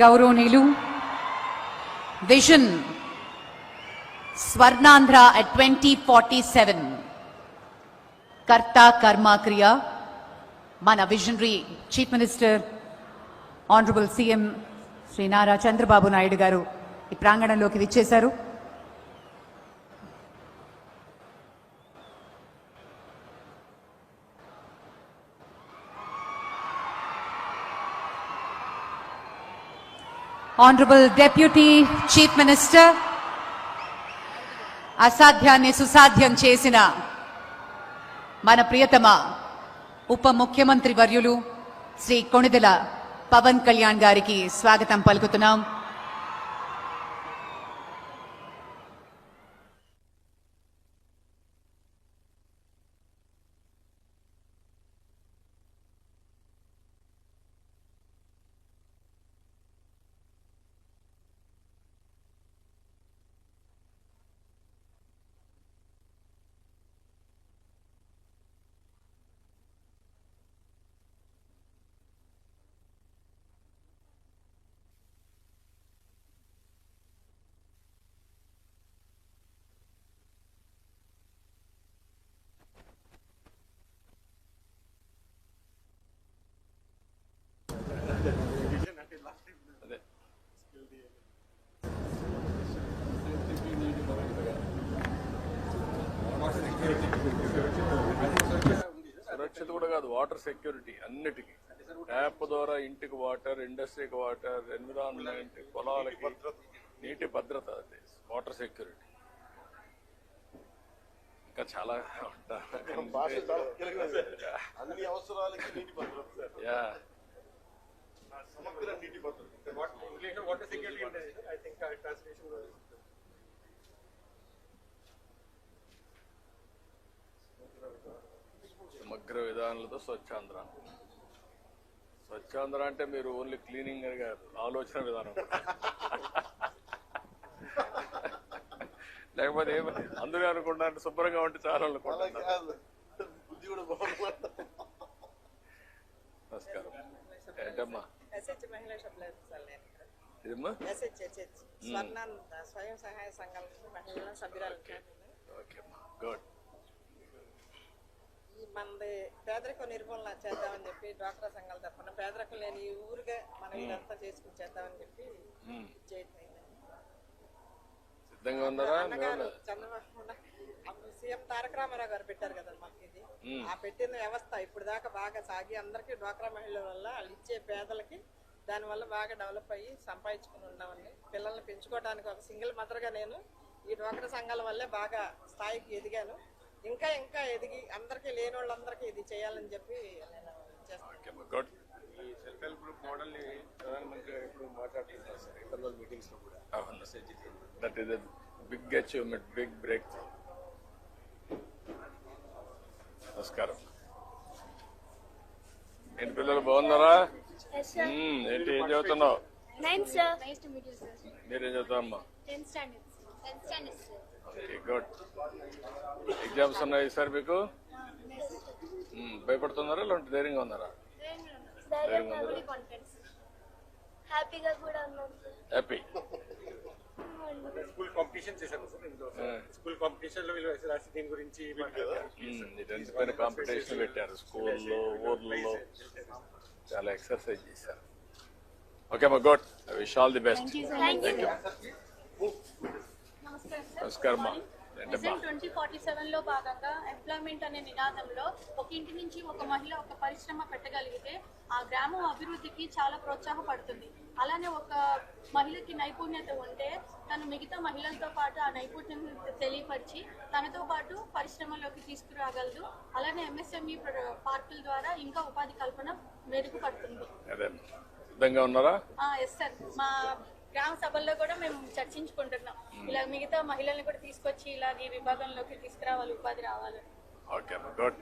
గౌరవనీయులు vision Swarnandhra at 2047 కర్త కర్మ క్రియ మన visionary chief minister honourable CM Shri Nara Chandrababu Naidu గారు ఈ ప్రాంగణంలోకి విచ్చేశారు. Honorable Deputy Chief Minister, అసాధ్యాన్ని సుసాధ్యం చేసిన మన ప్రియతమ ఉప ముఖ్యమంత్రి వర్యులు శ్రీ కొణిదెల పవన్ కళ్యాణ్ గారికి స్వాగతం పలుకుతున్నాం. సురక్షిత కూడా కాదు, వాటర్ సెక్యూరిటీ అన్నిటికీ ట్యాప్ ద్వారా ఇంటికి వాటర్, ఇండస్ట్రీకి వాటర్, ఎన్విరాన్మెంట్, పొలాలకి నీటి భద్రత, అదే వాటర్ సెక్యూరిటీ. ఇంకా చాలా అన్ని అవసరాలకి నీటి భద్రత. సమగ్ర నీటి భద్రత. వాటర్ సెక్యూరిటీ ఉంటుంది. ఐ థింక్ ట్రాన్స్లేషన్ సమగ్ర విధానాలతో స్వచ్ఛాంధ్ర. స్వచ్ఛాంధ్ర అంటే మీరు ఓన్లీ క్లీనింగ్ అని కాదు, ఆలోచన విధానం. లేకపోతే అందరూ అనుకుంటారంటే శుభ్రంగా ఉంటే చాలా అనుకుంటారు. నమస్కారం. ఏంటమ్మా ఇదమ్మా? స్వయం సహాయ సంఘాల మహిళల సభ్యురాలు. ఓకేమ్మా, గుడ్. మనది పేదరిక నిర్మూలన చేద్దామని చెప్పి డ్వాక్రా సంఘాల తరఫున పేదరికం లేని ఊరుగా మనం ఇదంతా చేసుకుని చేద్దామని చెప్పి సిద్ధంగా ఉన్నారా? చంద్రబాబు సీఎం తారక రామారావు గారు పెట్టారు కదా మాకు ఇది. ఆ పెట్టిన వ్యవస్థ ఇప్పుడు దాకా బాగా సాగి అందరికీ డ్వాక్రా మహిళల వల్ల వాళ్ళు ఇచ్చే పేదలకి దానివల్ల బాగా డెవలప్ అయ్యి సంపాదించుకుని ఉన్నామండి. పిల్లల్ని పెంచుకోవడానికి ఒక సింగిల్ మదర్గా నేను ఈ డ్వాక్రా సంఘాల వల్లే బాగా స్థాయికి ఎదిగాను. ఇంకా ఇంకా ఎదిగి అందరికీ లేని వాళ్ళందరికీ ఇది చేయాలని చెప్పి నేను చేస్తాను. ఈ సెల్ఫ్ హెల్ప్ గ్రూప్ మోడల్ ని ప్రధానమంత్రి గారు ఇప్పుడు మాట్లాడుతున్నారు సార్ ఇంటర్నల్ మీటింగ్స్ లో కూడా. That is a big achievement, big breakthrough. నమస్కారం. ఏంటి పిల్లలు బాగున్నారా? ఏంటి ఏం చదువుతున్నావు? మీరేం చదువుతావమ్మా? గుడ్. ఎగ్జామ్స్ ఉన్నాయి సార్ మీకు? భయపడుతున్నారా లేదంటే ధైర్యంగా ఉన్నారా? హ్యాపీ. స్కూల్ కాంపిటీషన్ చేశాను సార్ ఇందులో. స్కూల్ కాంపిటీషన్ లో వీళ్ళు రాసి దీని గురించి పైన కాంపిటీషన్ పెట్టారు స్కూల్లో, ఊర్లలో చాలా ఎక్సర్సైజ్ చేశారు. ఓకే అమ్మా, good. I wish all the best. Thank you. నమస్కారం. విజన్ 2047 లో భాగంగా ఎంప్లాయ్మెంట్ అనే నినాదంలో ఒక ఇంటి నుంచి ఒక మహిళ ఒక పరిశ్రమ పెట్టగలిగితే ఆ గ్రామం అభివృద్ధికి చాలా ప్రోత్సాహపడుతుంది. అలానే ఒక మహిళకి నైపుణ్యత ఉంటే తను మిగతా మహిళలతో పాటు ఆ నైపుణ్యం తెలియపరిచి తనతో పాటు పరిశ్రమలోకి తీసుకురాగలదు. అలానే ఎంఎస్ఎంఈ పార్కుల ద్వారా ఇంకా ఉపాధి కల్పన మెరుగుపడుతుంది. సిద్ధంగా ఉన్నారా? Yes sir. మా గ్రామ సభల్లో కూడా మేము చర్చించుకుంటున్నాం. ఇలా మిగతా మహిళల్ని కూడా తీసుకొచ్చి ఇలా ఈ విభాగంలోకి తీసుకురావాలి, ఉపాధి రావాలి. Okay, good.